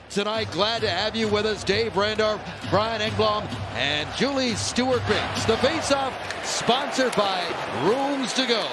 Tonight, glad to have you with us. Dave Randorf, Brian Engblom, and Julie Stewart-Biggs. The face-off sponsored by Rooms to Go.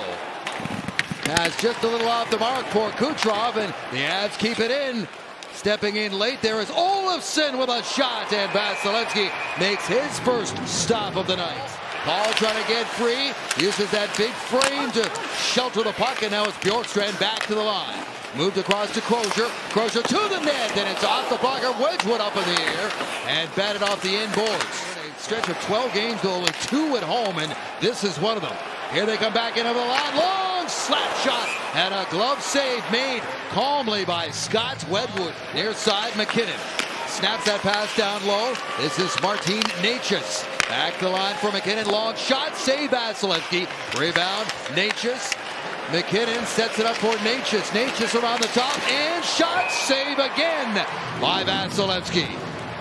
Pass just a little off the mark for Kucherov, and the Avs keep it in. Stepping in late there is Olofsson with a shot, and Vasilevskiy makes his first stop of the night. Paul trying to get free, uses that big frame to shelter the puck, and now it's Bjorkstrand back to the line. Moved across to Crozier. Crozier to the net, and it's off the blocker. Wedgwood up in the air and batted off the end boards. A stretch of 12 games, though, only 2 at home, and this is one of them. Here they come back into the line. Long slap shot and a glove save made calmly by Scott Wedgwood. Near side, McKinnon snaps that pass down low. This is Martin Necas. Back to the line for McKinnon. Long shot, save Vasilevskiy. Rebound, Necas. McKinnon sets it up for Necas. Necas around the top, and shot, save again by Vasilevskiy.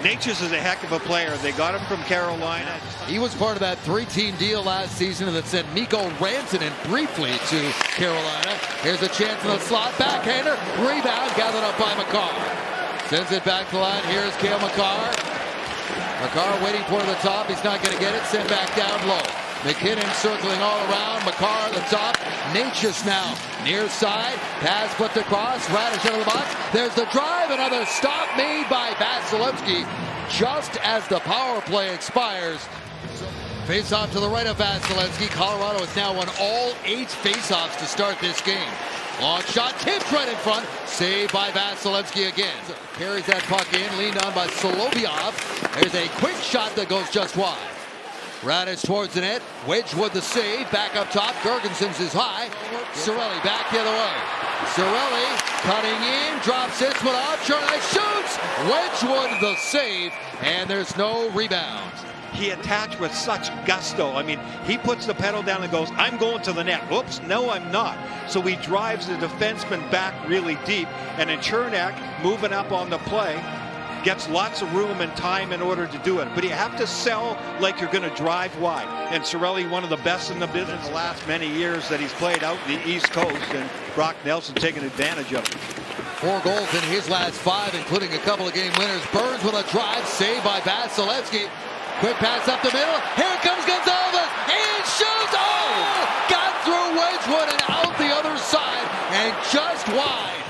Necas is a heck of a player. They got him from Carolina. He was part of that 3-team deal last season that sent Mikko Rantanen briefly to Carolina. Here's a chance in the slot. Backhander. Rebound gathered up by Makar. Sends it back to the line. Here's Cale Makar. Makar waiting for the top. He's not going to get it. Sent back down low. McKinnon circling all around. Makar at the top. Necas now near side. Pass flipped across. Radish out of the box. There's the drive. Another stop made by Vasilevskiy just as the power play expires. Face off to the right of Vasilevskiy. Colorado has now won all 8 faceoffs to start this game. Long shot tipped right in front. Saved by Vasilevskiy again. Carries that puck in. Leaned on by Solovyov. There's a quick shot that goes just wide. Radish towards the net. Wedgwood the save. Back up top. Gergensons is high. Cirelli back the other way. Cirelli cutting in. Drops this one off. Chernak shoots. Wedgwood the save. And there's no rebound. He attached with such gusto. I mean, he puts the pedal down and goes, I'm going to the net. Oops, no, I'm not. So he drives the defenseman back really deep. And then Chernak, moving up on the play, gets lots of room and time in order to do it. But you have to sell like you're going to drive wide. And Cirelli, one of the best in the business the last many years that he's played out in the East Coast. And Brock Nelson taking advantage of it. 4 goals in his last 5, including a couple of game winners. Burns with a drive, saved by Vasilevskiy. Quick pass up the middle. Here comes Gonzalez. And shoots. Oh! Got through Wedgwood and out the other side. And just wide.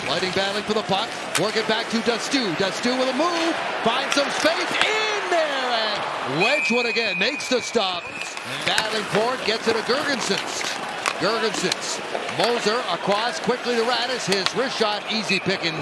Lightning battling for the puck. Work it back to Dastu. Dastu with a move. Finds some space in there. And Wedgwood again makes the stop. And battling for it. Gets it to Gergensons. Gergensons. Moser across quickly to Radish. His wrist shot easy picking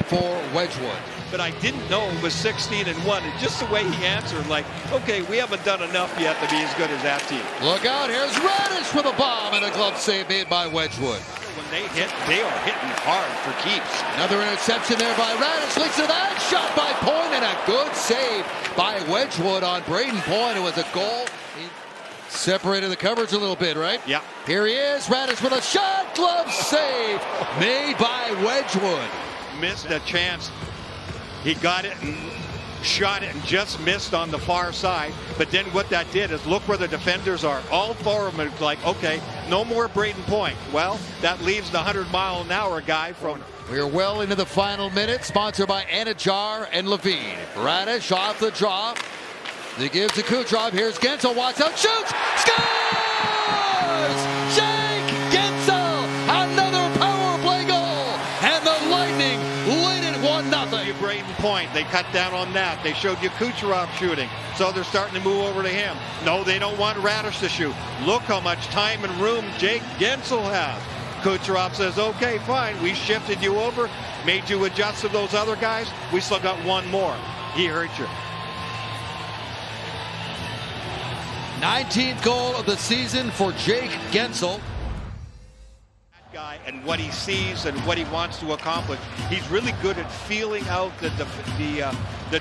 for Wedgwood. But I didn't know it was 16-1. And just the way he answered, like, okay, we haven't done enough yet to be as good as that team. Look out. Here's Radish with a bomb and a glove save made by Wedgwood. When they hit, they are hitting hard for keeps. Another interception there by Radish. Leaks to that. Shot by Point and a good save by Wedgwood on Braden Point. It was a goal. He separated the coverage a little bit, right? Yeah. Here he is. Radish with a shot. Glove save made by Wedgwood. Missed a chance. He got it and shot it and just missed on the far side. But then what that did is look where the defenders are. All 4 of them are like, okay, no more Braden Point. Well, that leaves the 100-mile-an-hour guy from... We're well into the final minute. Sponsored by Anajar and Levine. Radish off the draw. They give to Kucherov. Here's Gensel. Walks out. Shoots. Scores! Jake Gensel. Another power play goal. And the Lightning lead it 1-0. Braden Point, they cut down on that. They showed you Kucherov shooting, so they're starting to move over to him. No, they don't want Radish to shoot. Look how much time and room Jake Gensel has. Kucherov says, okay, fine, we shifted you over, made you adjust to those other guys. We still got 1 more. He hurt you. 19th goal of the season for Jake Gensel. Guy and what he sees and what he wants to accomplish. He's really good at feeling out the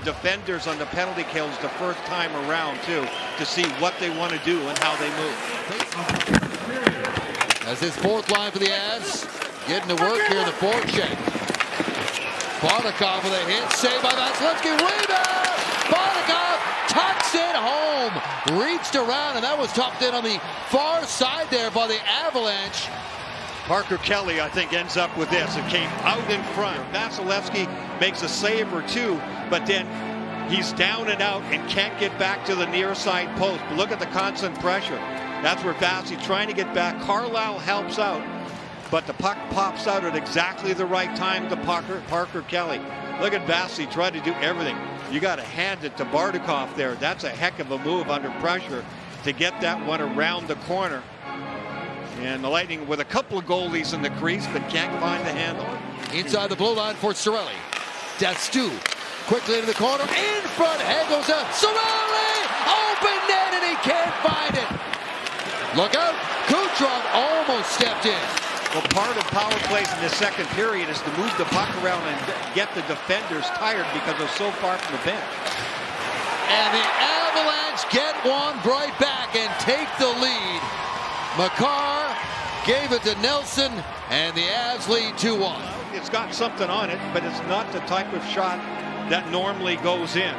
defenders on the penalty kills the first time around too, to see what they want to do and how they move. As his 4th line for the Avs, getting to work here in the forecheck. Bartikov with a hit, saved by Vasilevskiy. Rebound! Bartikov tucks it home. Reached around, and that was tucked in on the far side there by the Avalanche. Parker Kelly, I think, ends up with this. It came out in front. Vasilevskiy makes a save or two, but then he's down and out and can't get back to the near side post. But look at the constant pressure. That's where Vasi trying to get back. Carlisle helps out, but the puck pops out at exactly the right time to Parker Kelly. Look at Vasi trying to do everything. You got to hand it to Bardakov there. That's a heck of a move under pressure to get that one around the corner. And the Lightning with a couple of goalies in the crease, but can't find the handle. Inside the blue line for Cirelli. Dastu quickly into the corner. In front, Hagel's up. Cirelli! Open net, and he can't find it. Look out. Kucherov almost stepped in. Well, part of power plays in the second period is to move the puck around and get the defenders tired because they're so far from the bench. And the Avalanche get one right back and take the lead. Makar gave it to Nelson, and the Avs lead 2-1. It's got something on it, but it's not the type of shot that normally goes in.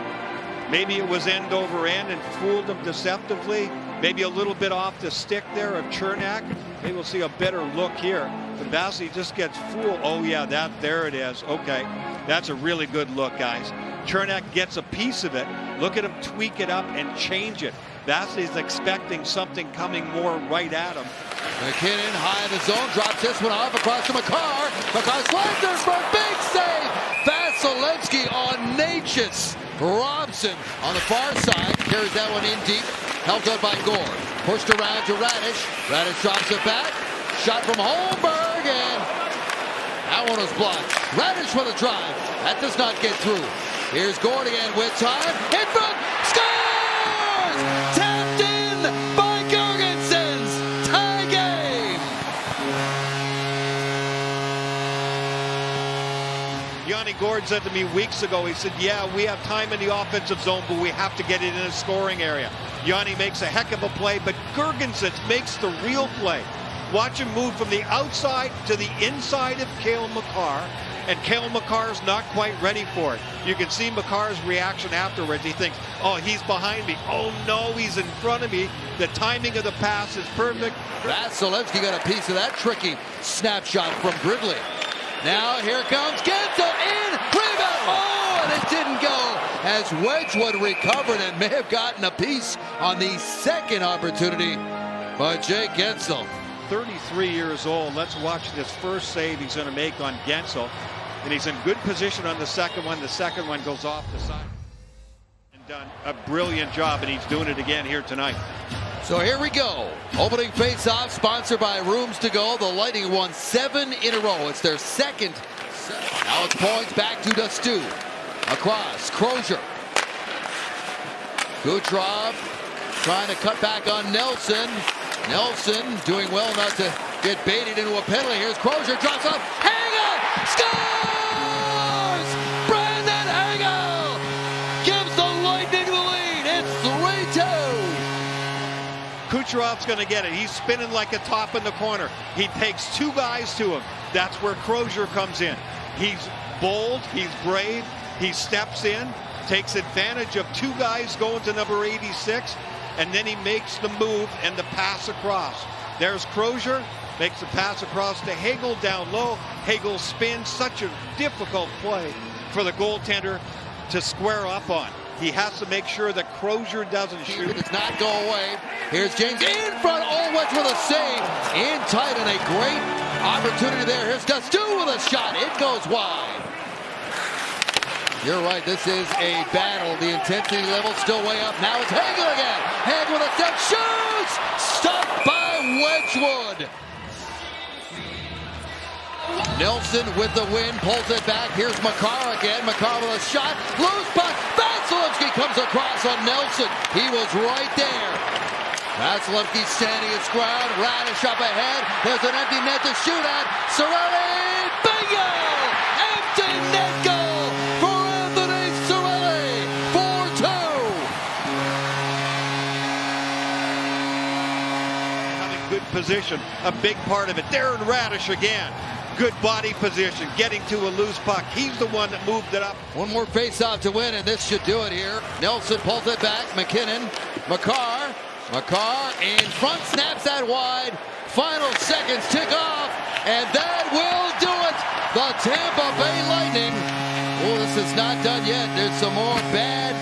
Maybe it was end over end and fooled them deceptively. Maybe a little bit off the stick there of Chernak. Maybe we'll see a better look here. But Vasi just gets fooled. Oh yeah, there it is. Okay, that's a really good look, guys. Chernak gets a piece of it. Look at him tweak it up and change it. Vasi's expecting something coming more right at him. McKinnon high in the zone, drops this one off across to Makar. Makar slides there for a big save. Vasilevskiy on Natchez. Robson on the far side, carries that one in deep. Helped out by Gore. Pushed around to Radish. Radish drops it back. Shot from Holmberg, and that one was blocked. Radish with a drive. That does not get through. Here's Gord again with time. In front. Scores! Tapped in by Girgensons. Tie game. Yanni Gord said to me weeks ago, he said, yeah, we have time in the offensive zone, but we have to get it in a scoring area. Yanni makes a heck of a play, but Girgensons makes the real play. Watch him move from the outside to the inside of Cale Makar, and Cale Makar's not quite ready for it. You can see Makar's reaction afterwards. He thinks, oh, he's behind me. Oh, no, he's in front of me. The timing of the pass is perfect. Vasilevskiy got a piece of that tricky snapshot from Gridley. Now here comes Gensel in, rebound, oh, and it didn't go as Wedgwood recovered and may have gotten a piece on the second opportunity by Jake Gensel. 33 years old. Let's watch this first save he's going to make on Gensel. And he's in good position on the second one. The second one goes off the side. And done a brilliant job, and he's doing it again here tonight. So here we go. Opening face-off sponsored by Rooms to Go. The Lightning won 7 in a row. It's their second. Now it's points back to Dastu. Across, Crozier. Kucherov trying to cut back on Nelson. Nelson doing well enough to get baited into a penalty. Here's Crozier, drops off. Hagel scores! Brandon Hagel gives the Lightning the lead. It's 3-2. Kucherov's going to get it. He's spinning like a top in the corner. He takes 2 guys to him. That's where Crozier comes in. He's bold. He's brave. He steps in, takes advantage of 2 guys going to number 86. And then he makes the move and the pass across. There's Crozier, makes the pass across to Hagel down low. Hagel spins, such a difficult play for the goaltender to square up on. He has to make sure that Crozier doesn't shoot. It does not go away. Here's James in front, Olwich with a save. In tight and a great opportunity there. Here's Dastu with a shot. It goes wide. You're right, this is a battle. The intensity level still way up. Now it's Hagel again. Hagel with a step, shoots! Stopped by Wedgwood. Nelson with the win, pulls it back. Here's Makar again. Makar with a shot. Loose puck. Vasilevskiy comes across on Nelson. He was right there. Vasilevskiy standing his ground. Radish up ahead. There's an empty net to shoot at. Cirelli, bingo! Empty net goal! Good position, a big part of it. Darren Radish again. Good body position, getting to a loose puck. He's the one that moved it up. One more face-off to win, and this should do it here. Nelson pulls it back. McKinnon, Makar in front, snaps that wide. Final seconds tick off. And that will do it. The Tampa Bay Lightning. Oh, this is not done yet. There's some more bad